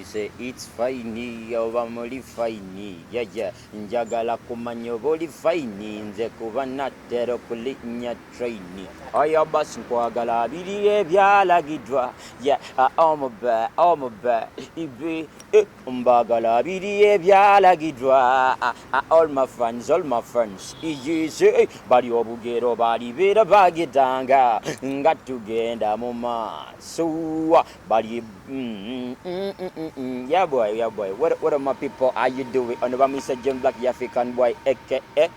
Say it's fine oba muli fine yaja njagala kumanya oba oli fine nze kuba nattera okulinnya train oyo basi nkwagala abiri ebyalagidwa omuba ibe mbagala abiri ebyalagidwa all my friends iyise bali obugero bali beera bagitanga nga tugenda mu maaso bali Yeah boy. What are my people? How you doing? On the Mr. John Black, the African boy, aka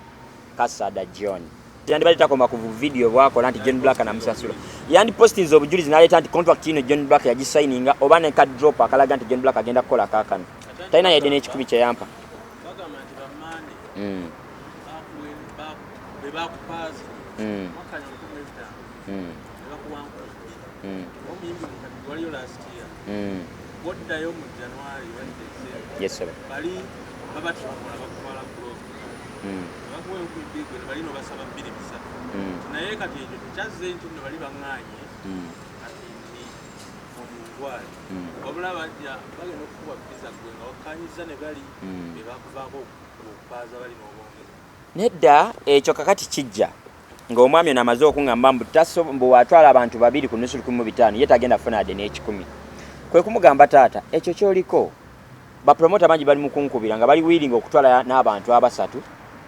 Kasada John. Yandi baleta koma ku video wako nanti John Black na Msasula. Yandi postings obujulizi naleta anti contract ino John Black ya gisigninga oba ne card drop akalaga anti John Black agenda kukola kakano. Taina yede ne kikumi kye yampa. What dayo mu January when they say yes sir bali babati bakola program bakuwe okubigwe bali no basaba mbiri bisatu naye kati ekyo kyaze nti bali banganye ati ndi omugwali obula bajja bagenda okukuba visa gwe nga wakanyiza ne bali bebakuvaako okubaza bali n'obongeza nedda ekyo kakati kijja ng'omwami ono amaze okungamba mbu watwala abantu babiri ku nusu 15 ye tagenda funa ade n'ekikumi kwe kumugamba taata ekyo kyoliko ba promoter bangi bali mukunkubira nga bali willing okutwala n'abantu abasatu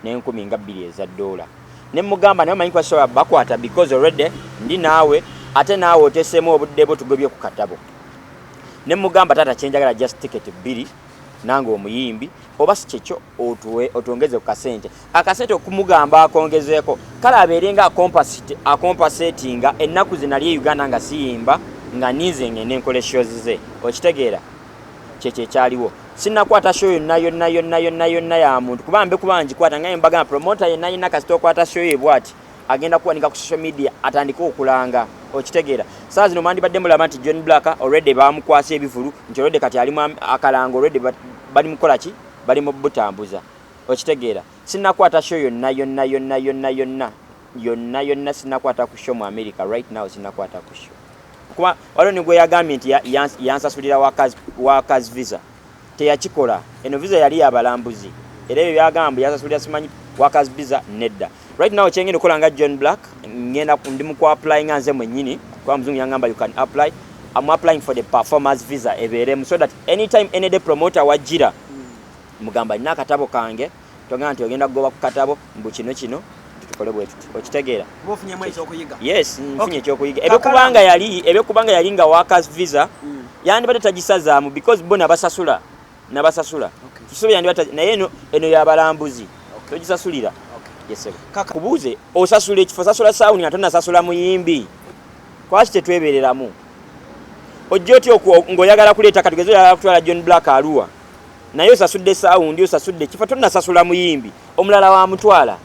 n'enkumi nga $2 eza dola ne mugamba nayo manyi kwa so bakwata because already ndi naawe ate naawe otesemu obudde bwo tugobye ku katabo ne mugamba taata kyenjagala just ticket 2 nange omuyimbi oba si kyekyo otongeze ku kasente akasente okumugamba akongezeeko kale abeerenga akompasetinga ennaku zinali Uganda nga siyimba nga nize ngene nkole shows ze okitegeera kyekye kyaliwo sinakwata show yonna ya muntu kubambe kubanji kwata ngaye mbaga promoter yenna kasito kwata show ebwati agenda kuwanika ku social media atandika okulanga okitegeera saa zino mandi badde mulaba nti John Black already bamukwasa ebivulu nti already kati alimu akalanga already bali mukola ki bali mu butambuza okitegeera sinakwata show yonna sinakwata ku show mu America right now sinakwata ku show kuba walo ni gwe yagambye nti yansasulira workers visa teyakikola eno visa yali yabalambuzi era ebyo byagamba yansasulira simanyi workers visa nedda right now kyengenda okola nga John Black ngenda ndimu ku apply nga nze mwennyini kwa mzungu yangamba you can apply I'm applying for the performance visa ebeeremu so that anytime any day promoter wajira mugamba nina akatabo kange tongana nti ogenda kugoba ku katabo mbu kino tukole bwe tuti okitegeera bofunye mwezi okuyiga yes mfunye ekyokuyiga ebe kubanga yali nga workers visa yandi bade tagisazaamu because bona nabasasula kisobe yandi bata naye eno yabalambuzi togisasulira yes sir kubuuze osasula ekifo sasula sawuni atonna sasula muyimbi kwaki tetwebereramu ojjoti ngoyagala kuleeta katugezo yagala kutwala John Black aluwa naye osasudde sawundi osasudde ekifo tonna sasula muyimbi omulala wa mutwala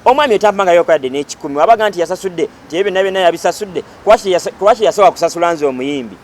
omwami etambanga yokwade n'ekikumi wabaga nti yasasudde tebe nabe yabisasudde kwaki yasowa kusasula nze omuyimbi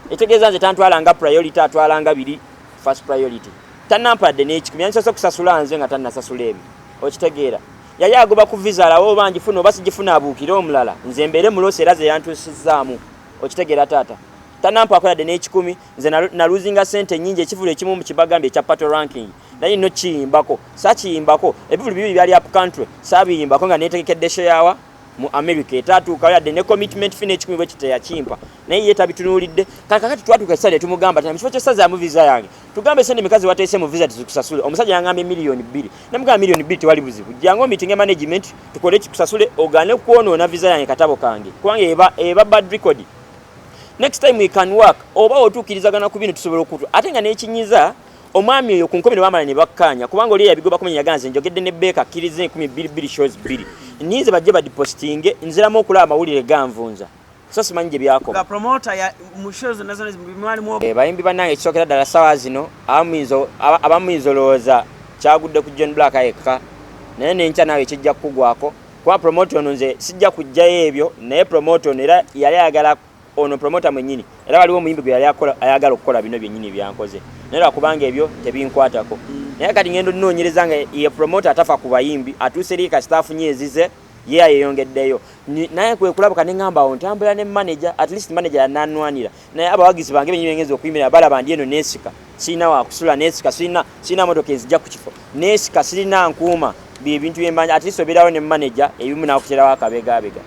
etegeeza nze tantwalanga priority atwalanga biri first priority tanampadde n'ekikumi yansasa kusasula nze nga tannasasula ebyo okitegeera yali agoba ku visa alawo bangi funa oba sigifuna abuukire omulala nze mbeere mulose era ze yantusizaamu okitegeera taata tanampa yadde n'ekikumi nze naluzinga sente nyingi ekivulu ekimu mu kibagambye ekya pato ranking naye no kiyimbako sakiyimbako ebivulu bibiri byali up country sabiyimbako nga netegekedde sheyawa mu America etatuuka yadde ne commitment fee n'ekikumi bwe kiteyakimpa naye yetabitunuulidde kakati twatuuka ekisadde tumugamba ati mukifo ky'essazaamu visa yange tugambe sente mikazi wateese mu visa tuzikusasule omusajja yangambye $2 million namugamba $2 million tewali buzibu jangu meeting management tukole kikusasule ogane kwonoona visa yange katabo kange kubange eba bad record next time we can work oba otuukirizagana ku bino tusobola okutu ate nga n'ekinyiza omwami oyo ku 10 bamala ne bakkanya kubanga oli yabigoba kumenya yaganze njogedde ne beka kirize 12 shows 2 nize bajje ba depositinge nziramu okulaba amawulire ganvunza so simanyi gye byako ga promoter ya mu shows nazo bimwali mu bayimbi banange ekisokera ddala sawa zino abamuyinzolooza kyagudde ku John Black ayekka naye nenkya nawe kijja kugwako kuba promoter ono nze sijja kujjayo ebyo naye promoter ono era yali ayagala ono promoter mwennyini era waliwo omuyimbi gwe yali ayagala okukola bino byennyini byankoze naye kubanga ebyo tebinkwatako naye kati ngendo nnoonyereza nga ye promoter atafa ku bayimbi atuuse eri kasitaafu nyezize ye ayeyongeddeyo naye kwe kulaba kane ngamba ontambula ne manager at least manager yananwanira naye abawagizi bange benyi bengeza okuyimira balaba ndi eno nesika sirina wakusula neesika sirina motoka ezijja ku kifo neesika sirina nkuuma bye bintu byembanja ate lisoberawo ne manager ebimu n'akuterawo akabegabega